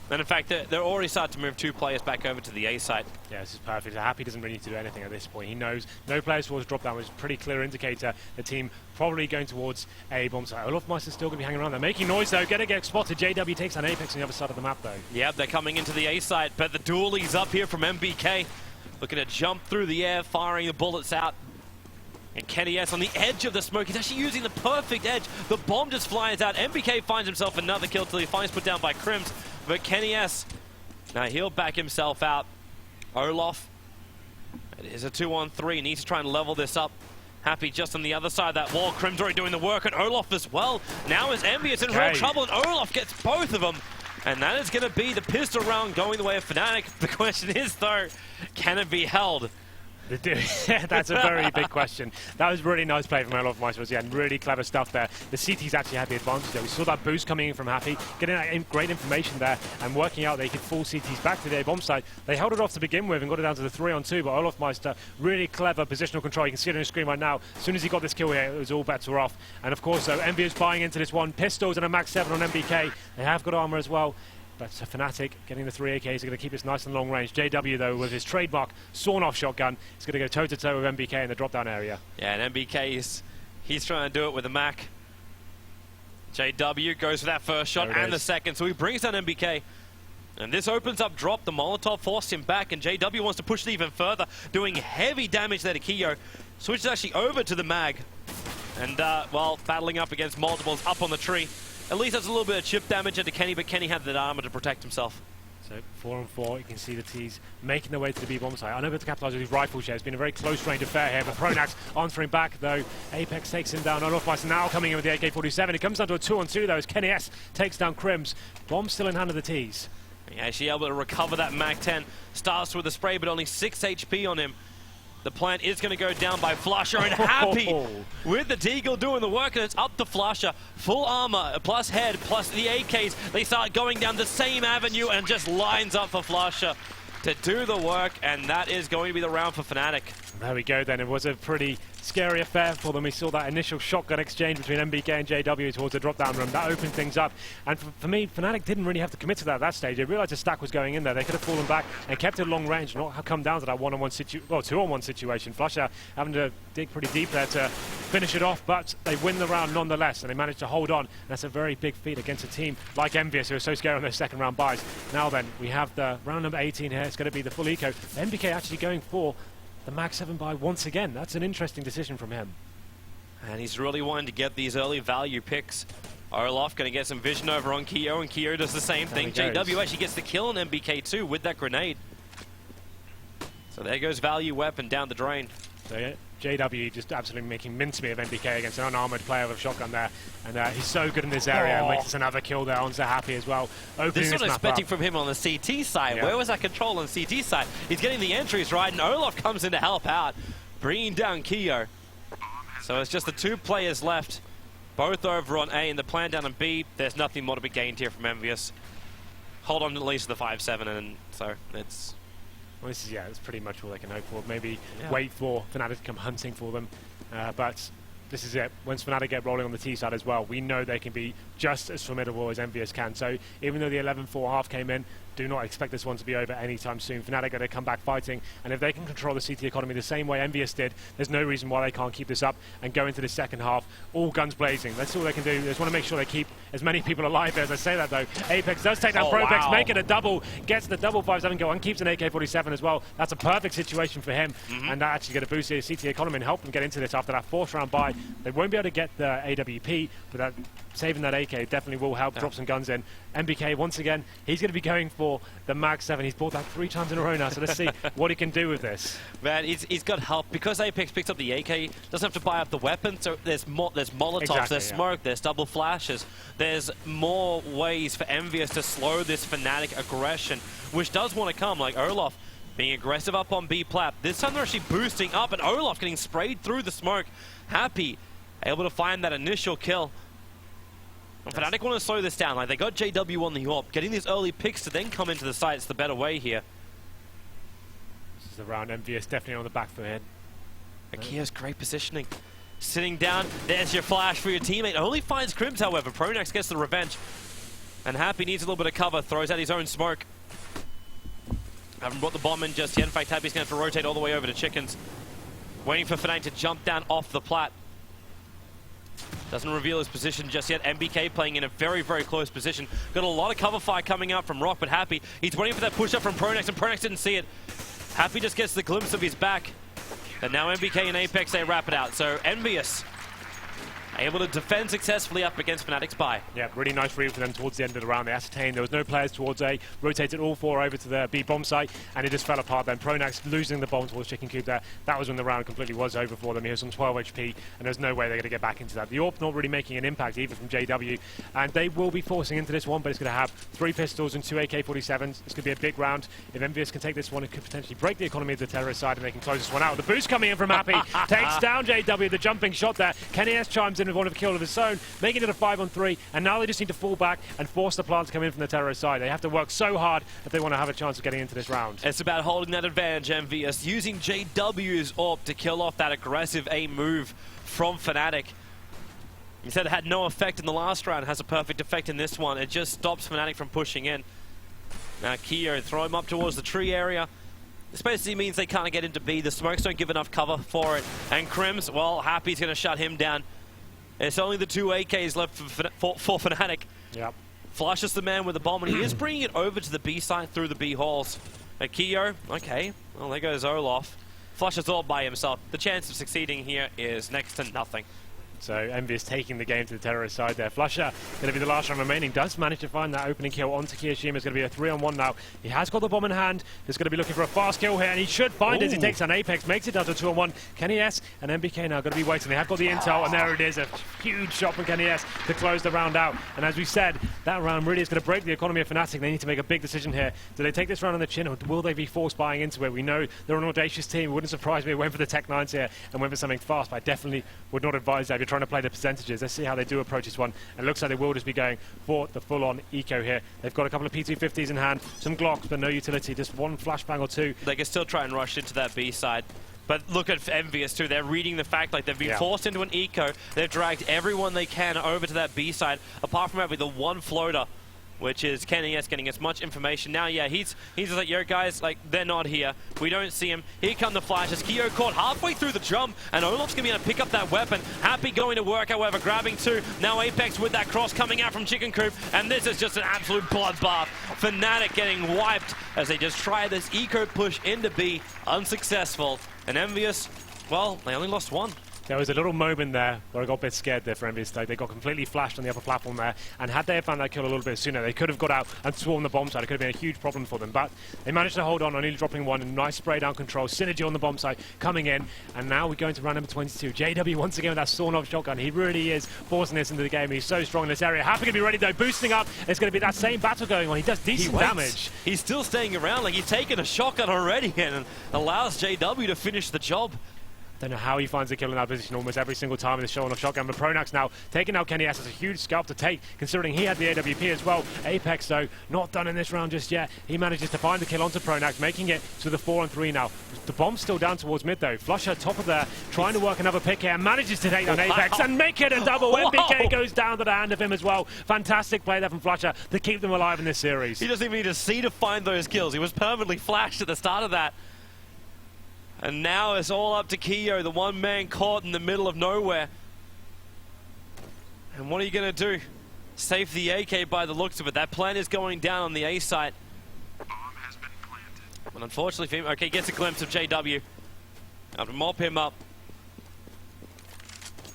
And in fact, they're already starting to move 2 players back over to the A site. Yeah, this is perfect. Happy doesn't really need to do anything at this point. He knows no players towards drop down, which is a pretty clear indicator. The team probably going towards A bomb site. Olaf Meister's still going to be hanging around there. Making noise though, going to get spotted. JW takes on Apex on the other side of the map though. Yeah, they're coming into the A site, but the duelie's up here from MBK. Looking to jump through the air, firing the bullets out. And Kenny S on the edge of the smoke. He's actually using the perfect edge. The bomb just flies out. MBK finds himself another kill till he finds put down by Crims. But Kenny S, now he'll back himself out. Olaf, it is a 2-on-3. Needs to try and level this up. Happy just on the other side of that wall. Crims already doing the work, and Olaf as well. Now is EnVyUs in real trouble, and Olaf gets both of them. And that is going to be the pistol round going the way of Fnatic. The question is, though, can it be held? That's a very big question. That was really nice play from Olaf Meister. Yeah, and really clever stuff there. The CTs actually had the advantage there. We saw that boost coming in from Happy, getting that great information there and working out they could full CTs back to the A bomb site. They held it off to begin with and got it down to the 3-on-2, but Olaf Meister, really clever positional control. You can see it on the screen right now. As soon as he got this kill here, it was all bets were off. And of course, though, EnVyUs buying into this one. Pistols and a Max 7 on MBK. They have got armor as well. But Fnatic getting the 3 AKs are going to keep this nice and long range. JW, though, with his trademark sawn-off shotgun, is going to go toe-to-toe with MBK in the drop-down area. Yeah, and MBK, he's trying to do it with a Mac. JW goes for that first shot and the second, so he brings down MBK. And this opens up drop. The Molotov forced him back, and JW wants to push it even further, doing heavy damage there to Kiyo. Switches actually over to the mag. And, well, battling up against multiples up on the tree. At least that's a little bit of chip damage into Kenny, but Kenny had that armor to protect himself. So 4-on-4, you can see the T's making their way to the B bomb site. Unable to capitalize with his rifle share. It's been a very close range affair here, but Pronax answering back though. Apex takes him down. Olaf Meister now coming in with the AK-47. It comes down to a 2-on-2 though as Kenny S takes down Crims. Bomb still in hand of the T's. Yeah, actually able to recover that Mag-10. Starts with a spray, but only 6 HP on him. The plant is going to go down by Flusher, and Happy with the Deagle doing the work, and it's up to Flusher. Full armor, plus head, plus the AKs. They start going down the same avenue and just lines up for Flusher to do the work, and that is going to be the round for Fnatic. There we go then. It was a pretty scary affair for them. We saw that initial shotgun exchange between MBK and JW towards the drop-down room. That opened things up. And for me, Fnatic didn't really have to commit to that at that stage. They realized the stack was going in there. They could have fallen back and kept it long range, not come down to that 2-on-1 situation. Flusher having to dig pretty deep there to finish it off, but they win the round nonetheless, and they managed to hold on. And that's a very big feat against a team like EnVyUs, who are so scary on those second round buys. Now then, we have the round number 18 here. It's going to be the full eco. MBK actually going for the Mag 7 buy once again. That's an interesting decision from him. And he's really wanting to get these early value picks. Olaf going to get some vision over on Keo, and Keo does the same thing. JW actually gets the kill on MBK too with that grenade. So there goes value weapon down the drain. So yeah, JW just absolutely making mincemeat of MBK against an unarmored player with a shotgun there. And he's so good in this area and makes another kill there onto Happy as well. This is what I was expecting from him on the CT side. Yeah. Where was that control on the CT side? He's getting the entries right, and Olaf comes in to help out, bringing down Keo. So it's just the 2 players left, both over on A, and the plan down on B. There's nothing more to be gained here from EnVyUs. Hold on at least to the 5-7, and so it's... Well, this is, it's pretty much all they can hope for. Maybe wait for Fnatic to come hunting for them. But this is it. Once Fnatic get rolling on the T side as well, we know they can be just as formidable as EnVyUs can. So even though the 11-4 half came in, do not expect this one to be over anytime soon. Fnatic are going to come back fighting, and if they can control the CT economy the same way EnVyUs did, there's no reason why they can't keep this up and go into the second half all guns blazing. That's all they can do. They just want to make sure they keep as many people alive as I say that, though. Apex does take down Propex, make it a double, gets the double 5-7 kill, and keeps an AK-47 as well. That's a perfect situation for him, and that actually going to boost the CT economy and help them get into this after that 4th round buy. They won't be able to get the AWP, but that saving that AK definitely will help drop some guns in. MBK, once again, he's going to be going for the Mag 7. He's bought that 3 times in a row now, so let's see what he can do with this. Man, he's got help. Because Apex picks up the AK, doesn't have to buy up the weapon, so there's Molotovs, there's smoke, there's double flashes. There's more ways for EnVyUs to slow this Fnatic aggression, which does want to come, like Olaf being aggressive up on B plat. This time they're actually boosting up, and Olaf getting sprayed through the smoke. Happy, able to find that initial kill. And Fnatic want to slow this down. Like, they got JW on the AWP. Getting these early picks to then come into the site is the better way here. This is the round. EnVyUs definitely on the back foot here. Akia's great positioning. Sitting down, there's your flash for your teammate. Only finds Crims, however. Pronax gets the revenge. And Happy needs a little bit of cover. Throws out his own smoke. Haven't brought the bomb in just yet. In fact, Happy's going to have to rotate all the way over to Chickens. Waiting for Fnatic to jump down off the plat. Doesn't reveal his position just yet. MBK playing in a very, very close position. Got a lot of cover fire coming out from Rock, but Happy, he's waiting for that push up from Pronax, and Pronax didn't see it. Happy just gets the glimpse of his back. And now MBK and Apex, they wrap it out. So EnVyUs able to defend successfully up against Fnatic's buy. Yeah, really nice read for them towards the end of the round. They ascertained there was no players towards A, rotated all 4 over to the B bomb site, and it just fell apart then. Pronax losing the bomb towards Chicken Coop there. That was when the round completely was over for them. He was on 12 HP, and there's no way they're going to get back into that. The AWP not really making an impact either from JW, and they will be forcing into this one, but it's going to have 3 pistols and 2 AK-47s. It's going to be a big round. If EnVyUs can take this one, it could potentially break the economy of the terrorist side, and they can close this one out. The boost coming in from Happy takes down JW, the jumping shot there. Kenny S chimes in with one of a kill of his own, making it a 5-on-3, and now they just need to fall back and force the plant to come in from the terrorist side. They have to work so hard if they want to have a chance of getting into this round. It's about holding that advantage, EnVyUs, using JW's AWP to kill off that aggressive A move from Fnatic. He said it had no effect in the last round, has a perfect effect in this one. It just stops Fnatic from pushing in. Now Keo, throw him up towards the tree area. This basically means they can't get into B. The smokes don't give enough cover for it. And Crims, well, Happy's going to shut him down. It's only the 2 AKs left for Fnatic. Yep. Flushes the man with the bomb, and he is bringing it over to the B side through the B halls. Keo, okay, well, there goes Olaf. Flushes all by himself. The chance of succeeding here is next to nothing. So EnVyUs taking the game to the terrorist side there. Flusher going to be the last round remaining. Does manage to find that opening kill onto Kiyoshima. It's going to be a 3-on-1 now. He has got the bomb in hand. He's going to be looking for a fast kill here, and he should find it as he takes an Apex, makes it down to 2-on-1. Kenny S and MBK now going to be waiting. They have got the intel, and there it is. A huge shot from Kenny S to close the round out. And as we said, that round really is going to break the economy of Fnatic. They need to make a big decision here. Do they take this round on the chin, or will they be forced buying into it? We know they're an audacious team. It wouldn't surprise me if they went for the Tech 9s here and went for something fast, but I definitely would not advise that if you're trying to play the percentages. Let's see how they do approach this one. It looks like they will just be going for the full-on eco here. They've got a couple of P250s in hand, some Glocks, but no utility, just one flashbang or 2. They can still try and rush into that B side. But look at EnVyUs too. They're reading the fact like they've been forced into an eco. They've dragged everyone they can over to that B side, apart from having the one floater, which is Kenny S getting as much information. Now, yeah, he's just like, yo, guys, like, they're not here. We don't see him. Here come the flashes. Keo caught halfway through the jump, and Olaf's going to be able to pick up that weapon. Happy going to work, however, grabbing 2. Now Apex with that cross coming out from Chicken Coop, and this is just an absolute bloodbath. Fnatic getting wiped as they just try this eco push into B, unsuccessful. And EnVyUs, well, they only lost one. There was a little moment there where I got a bit scared there for EnVyUs. They got completely flashed on the upper platform there, and had they found that kill a little bit sooner, they could have got out and swarmed the bomb site. It could have been a huge problem for them, but they managed to hold on, only dropping one, and nice spray down control, synergy on the bomb site coming in, and now we're going to round number 22. JW once again with that sawn-off shotgun. He really is forcing this into the game. He's so strong in this area. Happy to be ready though, boosting up. It's going to be that same battle going on. He does decent damage. He's still staying around, like he's taken a shotgun already and allows JW to finish the job. Don't know how he finds the kill in that position almost every single time in the showing off shotgun, but Pronax now taking out Kenny S. It's a huge scalp to take, considering he had the AWP as well. Apex, though, not done in this round just yet. He manages to find the kill onto Pronax, making it to the 4-on-3 now. The bomb's still down towards mid, though. Flusher, top of there, trying to work another pick here, manages to take down Apex and make it a double. MBK goes down to the hand of him as well. Fantastic play there from Flusher to keep them alive in this series. He doesn't even need to see to find those kills. He was perfectly flashed at the start of that. And now it's all up to Kyo, the one man caught in the middle of nowhere. And what are you going to do? Save the AK by the looks of it. That plan is going down on the A site. Bomb has been planted. And unfortunately, okay, gets a glimpse of JW. Have to mop him up.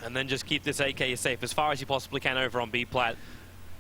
And then just keep this AK safe as far as you possibly can over on B plat.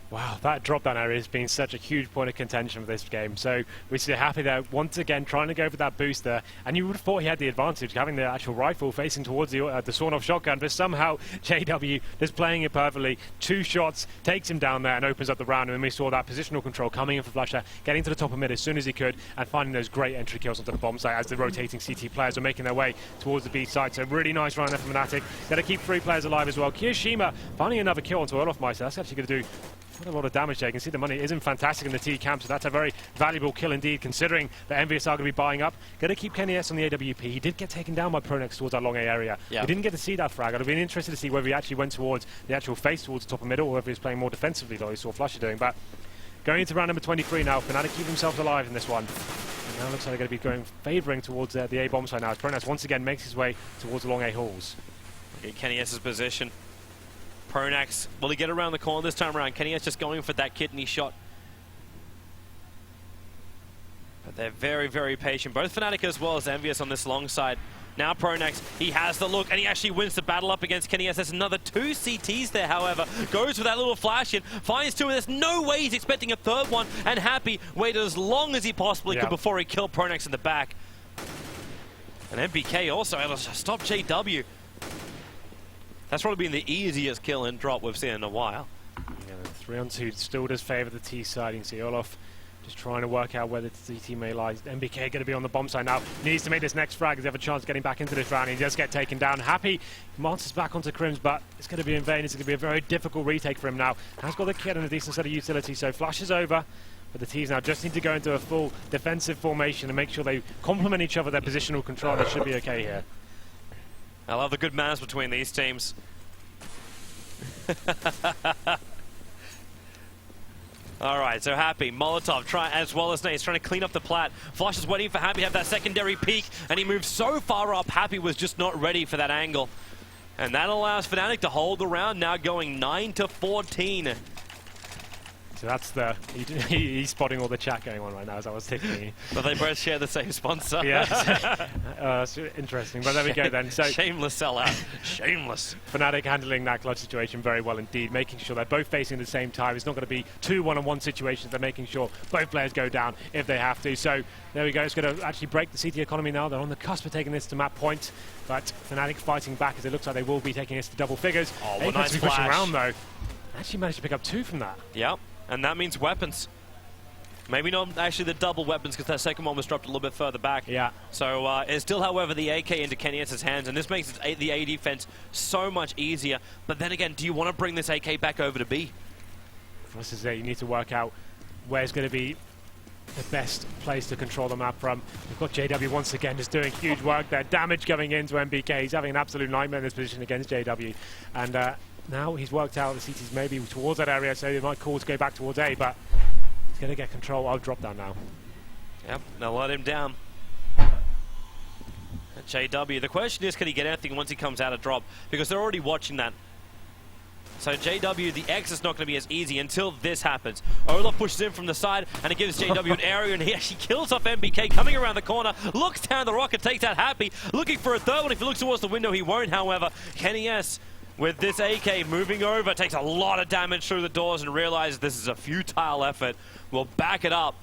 Wow, that drop-down area has been such a huge point of contention for this game. So we're so happy there, once again, trying to go for that booster. And you would have thought he had the advantage, having the actual rifle facing towards the sawn-off shotgun. But somehow, JW just playing it perfectly. 2 shots, takes him down there and opens up the round. And then we saw that positional control coming in for Flusher, getting to the top of mid as soon as he could, and finding those great entry kills onto the bomb site as the rotating CT players are making their way towards the B site. So really nice round there from Fnatic. Got to keep 3 players alive as well. Kiyoshima finding another kill onto Olofmeister. That's actually going to do quite a lot of damage there. You can see the money isn't fantastic in the T camp, so that's a very valuable kill indeed, considering that EnVyUs are going to be buying up. Going to keep Kenny S on the AWP. He did get taken down by Pronax towards that long A area. Yeah. We didn't get to see that frag. I'd have been interested to see whether he actually went towards the actual face towards the top of middle, or whether he was playing more defensively, though he saw Flusher doing. But going into round number 23 now, Fnatic keep themselves alive in this one. And now looks like they're going to be going favouring towards the A bomb side now, as Pronax once again makes his way towards the long A halls. Okay, Kenny S's position. Pronax, will he get around the corner this time around? Kenny S just going for that kidney shot. But they're very, very patient. Both Fnatic as well as EnVyUs on this long side. Now Pronax, he has the look, and he actually wins the battle up against Kenny S. There's another 2 CTs there, however. Goes for that little flash in, finds 2, and there's no way he's expecting a third one, and Happy waited as long as he possibly could before he killed Pronax in the back. And MBK also able to stop JW. That's probably been the easiest kill and drop we've seen in a while. Yeah, 3-on-2 still does favour the T side. You can see Olof just trying to work out where the CT may lie. MBK going to be on the bomb side now. Needs to make this next frag. Does he have a chance of getting back into this round? He does get taken down. Happy monsters back onto Crims, but it's going to be in vain. It's going to be a very difficult retake for him now. Has got the kit and a decent set of utility, so Flash is over. But the T's now just need to go into a full defensive formation and make sure they complement each other, their positional control. That should be okay here. I love the good manners between these teams. Alright, so Happy, Molotov, as well as Nate's trying to clean up the plat. Flush is waiting for Happy to have that secondary peek, and he moves so far up, Happy was just not ready for that angle. And that allows Fnatic to hold the round, now going 9-14. So that's the... he's spotting all the chat going on right now as I was taking. But they both share the same sponsor. Yeah, that's interesting. But there we go then. So shameless sellout. Shameless. Fnatic handling that clutch situation very well indeed, making sure they're both facing at the same time. It's not going to be 2 one-on-one situations. They're making sure both players go down if they have to. So there we go. It's going to actually break the CT economy now. They're on the cusp of taking this to map point. But Fnatic fighting back as it looks like they will be taking this to double figures. Oh, Apex nice pushing flash. around though. Actually managed to pick up 2 from that. Yep. And that means weapons. Maybe not actually the double weapons, because that second one was dropped a little bit further back. Yeah. So it's still, however, the AK into Kenny S's hands, and this makes the A defense so much easier. But then again, do you want to bring this AK back over to B? This is it. You need to work out where's going to be the best place to control the map from. We've got JW once again just doing huge work there. Damage going into MBK. He's having an absolute nightmare in this position against JW. And now he's worked out the CT's maybe towards that area, so they might call to go back towards A, but he's going to get control. I'll drop down now. Yep, they'll let him down. JW, the question is, can he get anything once he comes out of drop? Because they're already watching that. So JW, the X is not going to be as easy until this happens. Olaf pushes in from the side, and it gives JW an area, and he actually kills off MBK, coming around the corner, looks down the rocket, takes out Happy, looking for a third one. If he looks towards the window, he won't, however. Kenny S, with this AK moving over, takes a lot of damage through the doors and realizes this is a futile effort. Will back it up,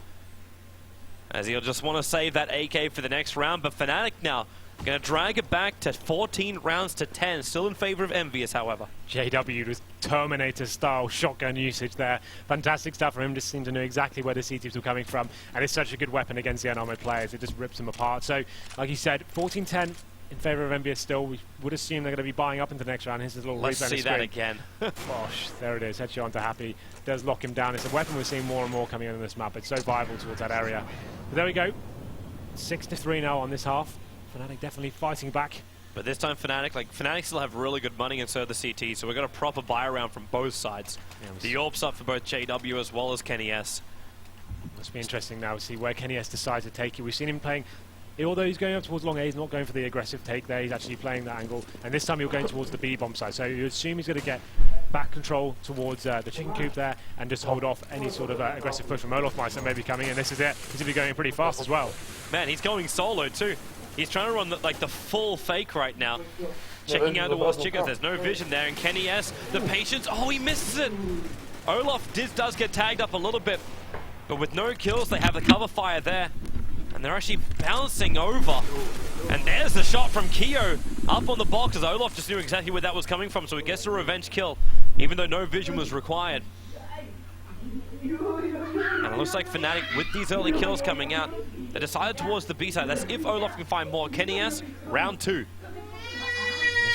as he'll just want to save that AK for the next round. But Fnatic now going to drag it back to 14 rounds to 10. Still in favor of EnVyUs, however. JW with Terminator-style shotgun usage there. Fantastic stuff from him. Just seemed to know exactly where the C-Teams were coming from. And it's such a good weapon against the unarmored players. It just rips them apart. So, like you said, 14-10 in favor of EnVyUs still. We would assume they're going to be buying up into the next round. Here's his little Let's replay see that again. Gosh, there it is. Headshot onto Happy. Does lock him down. It's a weapon we're seeing more and more coming in on this map. It's so viable towards that area. But there we go. 6-3 now on this half. Fnatic definitely fighting back. But this time Fnatic still have really good money inside the CT, so we've got a proper buy around from both sides. Yeah, the AWP's up for both JW as well as Kenny S. Must be interesting now to see where Kenny S decides to take it. We've seen him playing, although he's going up towards long A, he's not going for the aggressive take there, he's actually playing that angle. And this time he'll going towards the B bomb side, so you assume he's going to get back control towards the chicken coop there and just hold off any sort of aggressive push from olofmeister maybe coming in. This is it. He's going to be going pretty fast as well. Man, he's going solo too. He's trying to run the full fake right now. Checking out towards chickens. There's no vision there. And Kenny S, the patience. Oh, he misses it. Olaf does get tagged up a little bit. But with no kills, they have the cover fire there. And they're actually bouncing over. And there's the shot from Keo up on the box, as Olaf just knew exactly where that was coming from. So he gets a revenge kill, even though no vision was required. And it looks like Fnatic, with these early kills coming out, they decided towards the B side. That's if Olaf can find more. Kenny S, round 2.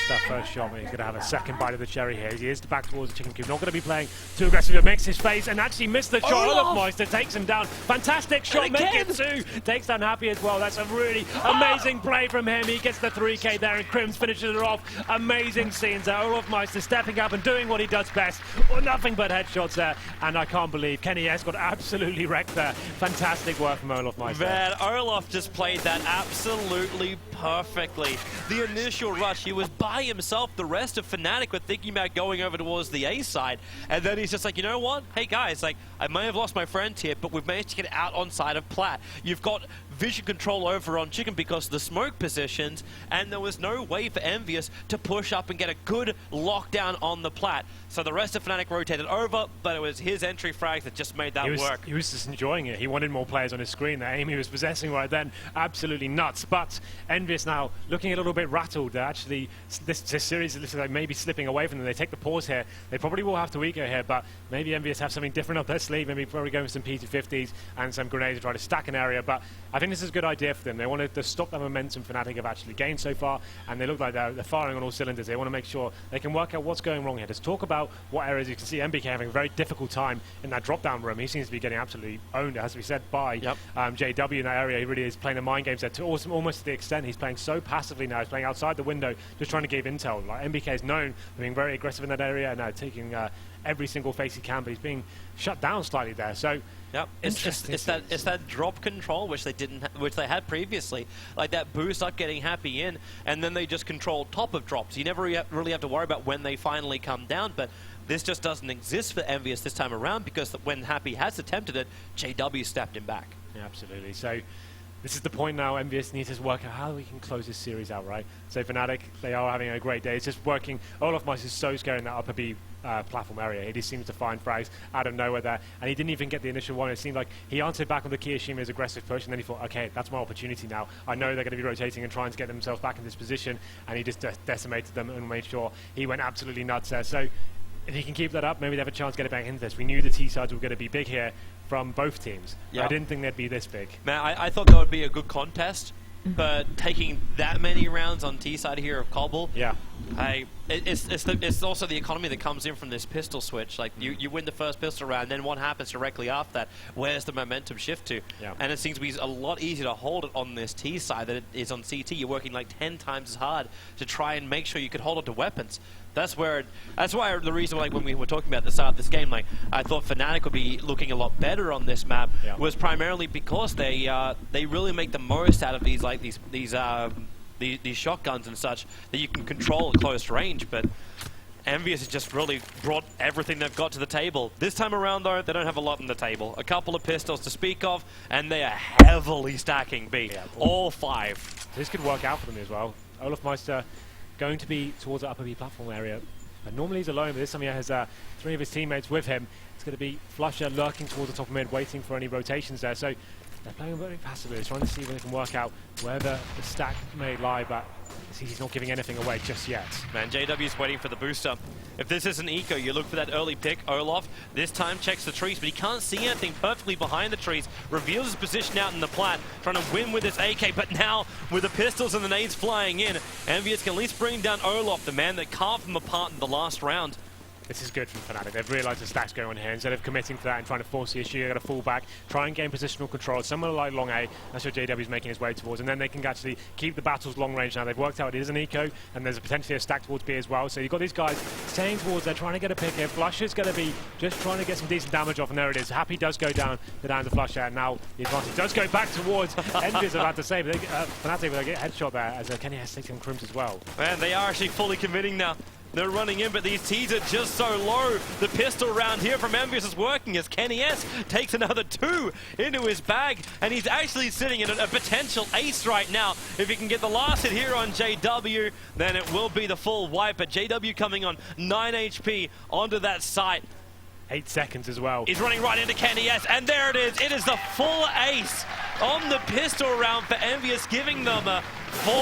That first shot, but he's going to have a second bite of the cherry here. He is back towards the chicken coop. Not going to be playing too aggressive. Makes his face and actually missed the shot. olofmeister takes him down. Fantastic shot. Make it 2. Takes down Happy as well. That's a really amazing play from him. He gets the 3K there and Crims finishes it off. Amazing scenes there. olofmeister stepping up and doing what he does best. Well, nothing but headshots there. And I can't believe Kenny S got absolutely wrecked there. Fantastic work from olofmeister. Man, Olaf just played that absolutely perfectly. The initial rush, he was by himself. The rest of Fnatic were thinking about going over towards the A side, and then he's just like, you know what? Hey guys, like, I may have lost my friend here, but we've managed to get out on side of Plat. You've got vision control over on Chicken because of the smoke positions, and there was no way for EnVyUs to push up and get a good lockdown on the Plat. So the rest of Fnatic rotated over, but it was his entry frag that just made that work. He was just enjoying it. He wanted more players on his screen. The aim he was possessing right then, absolutely nuts. But EnVyUs now looking a little bit rattled. Actually, this series looks like maybe slipping away from them. They take the pause here. They probably will have to eco here, but maybe EnVyUs have something different up their sleeve. Maybe probably going with some P250s and some grenades to try to stack an area. But I think this is a good idea for them. They wanted to stop that momentum Fnatic have actually gained so far, and they look like they're firing on all cylinders. They want to make sure they can work out what's going wrong here. Let's talk about what areas you can see MBK having a very difficult time in that drop-down room. He seems to be getting absolutely owned, it has to be said, by JW in that area. He really is playing the mind games there to almost to the extent he's playing so passively now. He's playing outside the window, just trying to give intel. Like MBK is known for being very aggressive in that area and now taking every single face he can, but he's being shut down slightly there. So it's that drop control which they had previously, like that boost up getting Happy in, and then they just control top of drops. You never really have to worry about when they finally come down, but this just doesn't exist for EnVyUs this time around because when Happy has attempted it, JW stepped him back. Yeah, absolutely. So this is the point now. EnVyUs needs to work out how we can close this series out, right? So Fnatic, they are having a great day. It's just working. olofmeister is so scary in that upper B platform area. He just seems to find frags out of nowhere there, and he didn't even get the initial one. It seemed like he answered back on the Kiyoshima's aggressive push, and then he thought, okay, that's my opportunity now. I know they're going to be rotating and trying to get themselves back in this position, and he just decimated them and made sure he went absolutely nuts there. So if he can keep that up, maybe they have a chance to get it back into this. We knew the T-sides were going to be big here from both teams. I didn't think they'd be this big. Man, I thought that would be a good contest, but taking that many rounds on T-side here of Cobble, it's also the economy that comes in from this pistol switch. Like you win the first pistol round, then what happens directly after that? Where's the momentum shift to? And it seems to be a lot easier to hold it on this T side than it is on CT. You're working like 10 times as hard to try and make sure you could hold on to weapons. That's why the reason, like when we were talking about at the start of this game, like I thought Fnatic would be looking a lot better on this map was primarily because they really make the most out of these these shotguns and such that you can control at close range. But EnVyUs has just really brought everything they've got to the table. This time around, though, they don't have a lot on the table. A couple of pistols to speak of, and they are heavily stacking B. Yeah, all 5. This could work out for them as well. Olaf Meister going to be towards the upper B platform area. And normally he's alone, but this time he has 3 of his teammates with him. It's going to be Flusher lurking towards the top of mid, waiting for any rotations there. So they're playing very passively. They're trying to see whether they can work out where the stack may lie, but he's not giving anything away just yet. Man, JW's waiting for the booster. If this is an eco, you look for that early pick. Olaf this time checks the trees, but he can't see anything perfectly behind the trees. Reveals his position out in the plat, trying to win with his AK, but now with the pistols and the nades flying in, EnVyUs can at least bring down Olaf, the man that carved them apart in the last round. This is good from Fnatic. They've realised the stack's going on here. Instead of committing to that and trying to force the issue, they're going to fall back, try and gain positional control. Somewhere like long A, that's what JW's making his way towards. And then they can actually keep the battles long range now. They've worked out it is an eco, and there's potentially a stack towards B as well. So you've got these guys staying towards, they're trying to get a pick here. Flusher's going to be just trying to get some decent damage off, and there it is. Happy does go down to Flusher, and now the advantage does go back towards EnVyUs, about to say, but Fnatic will get a headshot there as Kenny has taken Crims as well. Man, they are actually fully committing now. They're running in, but these T's are just so low. The pistol round here from EnVyUs is working as Kenny S takes another 2 into his bag, and he's actually sitting in a potential ace right now. If he can get the last hit here on JW, then it will be the full wipe, but JW coming on 9 HP onto that site. 8 seconds as well. He's running right into Kenny S, and there it is. It is the full ace on the pistol round for EnVyUs, giving them 4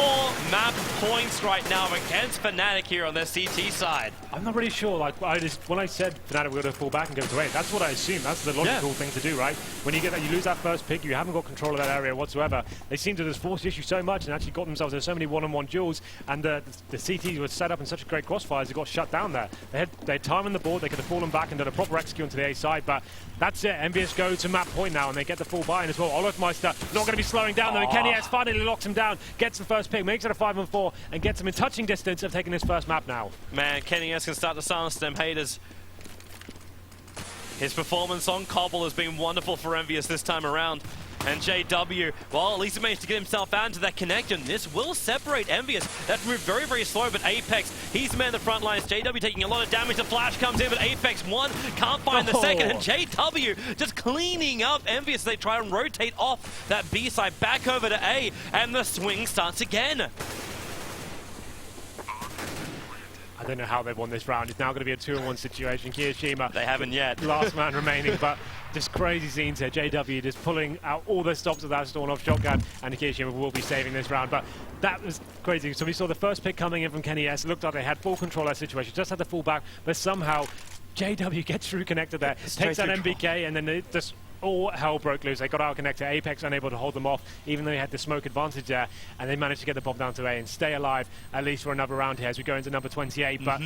map points right now against Fnatic here on their CT side. I'm not really sure. Like when I said Fnatic were going to fall back and go to 8, that's what I assumed. That's the logical thing to do, right? When you get that, you lose that first pick, you haven't got control of that area whatsoever. They seem to just force the issue so much and actually got themselves in so many one-on-one duels, and the CTs were set up in such great crossfires, they got shut down there. They had time on the board, they could have fallen back and done a proper execute onto the A side, but that's it. EnVyUs go to map point now, and they get the full buy-in as well. Olaf Meister not going to be slowing down though, and Kenny S finally locks him down, gets the first pick, makes it a 5-on-4, and gets him in touching distance of taking his first map now. Man, Kenny S can start to silence them haters. His performance on Cobble has been wonderful for EnVyUs this time around. And JW, well, at least he managed to get himself out into that connection. This will separate EnVyUs. That's moved very, very slow, but Apex, he's the man in the front lines. JW taking a lot of damage. The flash comes in, but Apex can't find the second. And JW just cleaning up EnVyUs. They try and rotate off that B side back over to A, and the swing starts again. I don't know how they've won this round. It's now going to be a 2-on-1 situation. Kiyoshima, they haven't yet. Last man remaining, but just crazy scenes here. JW just pulling out all the stops of that Storm-off shotgun, and Kiyoshima will be saving this round. But that was crazy. So we saw the first pick coming in from Kenny S. Looked like they had full control of that situation, just had to fall back, but somehow JW gets through connected there, takes that MBK, and then they just all hell broke loose. They got out connected. Apex unable to hold them off, even though they had the smoke advantage there, and they managed to get the bomb down to A and stay alive at least for another round here as we go into number 28. But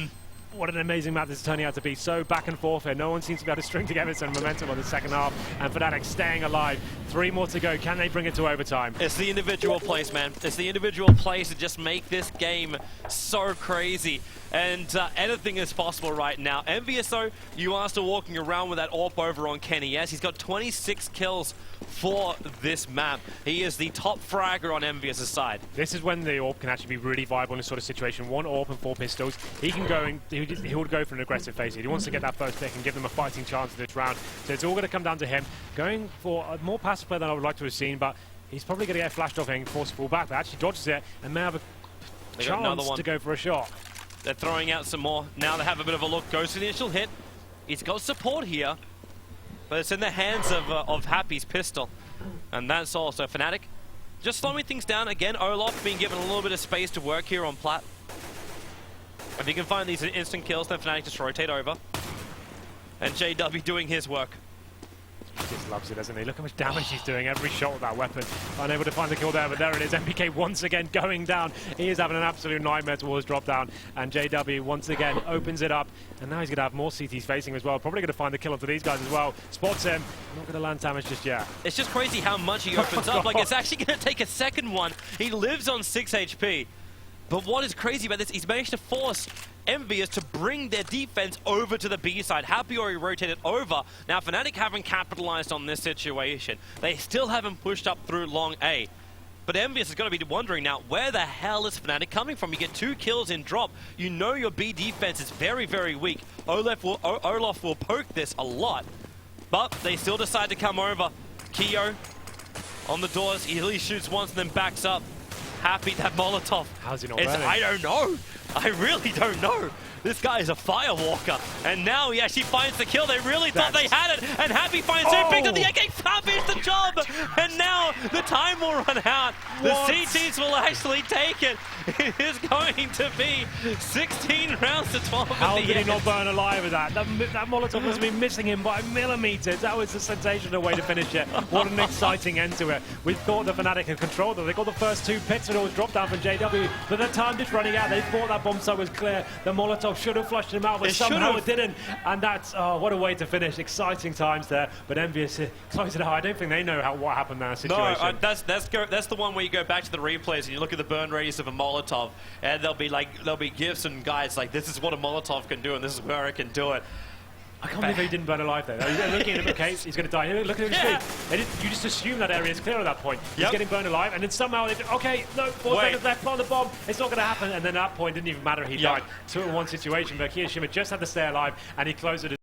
what an amazing map this is turning out to be. So back and forth here. No one seems to be able to string together some momentum on the second half, and Fnatic staying alive. 3 more to go. Can they bring it to overtime? It's the individual plays, man. It's the individual plays that just make this game so crazy. And anything is possible right now. EnVyUs, though, you are still walking around with that AWP over on Kenny S. He's got 26 kills for this map. He is the top fragger on EnVyUs' side. This is when the AWP can actually be really viable in this sort of situation. 1 AWP and 4 pistols. He can go and he would go for an aggressive face. He wants to get that first pick and give them a fighting chance this round. So it's all going to come down to him going for a more passive play than I would like to have seen, but he's probably going to get flashed off and force a fall back, but actually dodges it and may have a chance to go for a shot. They're throwing out some more. Now they have a bit of a look. Goes for the initial hit. He's got support here, but it's in the hands of Happy's pistol. And that's also Fnatic just slowing things down. Again, Olaf being given a little bit of space to work here on plat. If he can find these instant kills, then Fnatic just rotate over. And JW doing his work. He just loves it, doesn't he? Look how much damage he's doing every shot with that weapon. Unable to find the kill there, but there it is. MPK once again going down. He is having an absolute nightmare towards drop down. And JW once again opens it up. And now he's going to have more CTs facing him as well. Probably going to find the kill onto these guys as well. Spots him. Not going to land damage just yet. It's just crazy how much he opens up. Like, it's actually going to take a second one. He lives on 6 HP. But what is crazy about this, he's managed to force EnVyUs to bring their defense over to the B side. Happy already rotated over. Now, Fnatic haven't capitalized on this situation. They still haven't pushed up through long A. but EnVyUs is going to be wondering now, where the hell is Fnatic coming from? You get 2 kills in drop. You know your B defense is very, very weak. Olaf will poke this a lot, but they still decide to come over. Keo on the doors, he shoots once and then backs up. Happy that Molotov. How's he not It's, burning? I don't know. I really don't know. This guy is a firewalker, and now he actually finds the kill. They really thought they had it, and Happy finds it, picked up the AK, finished the job, and now the time will run out. The CTs will actually take it. It is going to be 16 rounds to 12 How at the did end. he not burn alive with that? That Molotov must have been missing him by millimeters. That was a sensational way to finish it. What an exciting end to it. We thought the Fnatic had controlled it. They got the first 2 pits and it was dropped down from JW, but the time just running out. They thought that bomb site was clear. The Molotov should have flushed him out, but somehow it didn't. And that's, oh, what a way to finish. Exciting times there. But EnVyUs close it out. I don't think they know what happened in that situation. No, that's the one where you go back to the replays and you look at the burn radius of a Molotov, and there'll be gifs and guides like, this is what a Molotov can do and this is where it can do it. I can't believe he didn't burn alive there. They're looking at him, okay, he's going to die. Look at his feet. You just assume that area is clear at that point. He's getting burned alive, and then somehow, okay, no, 4 seconds left, plant the bomb. It's not going to happen. And then at that point, it didn't even matter. He died. 2-1 situation, but Kiyashima just had to stay alive, and he closed it.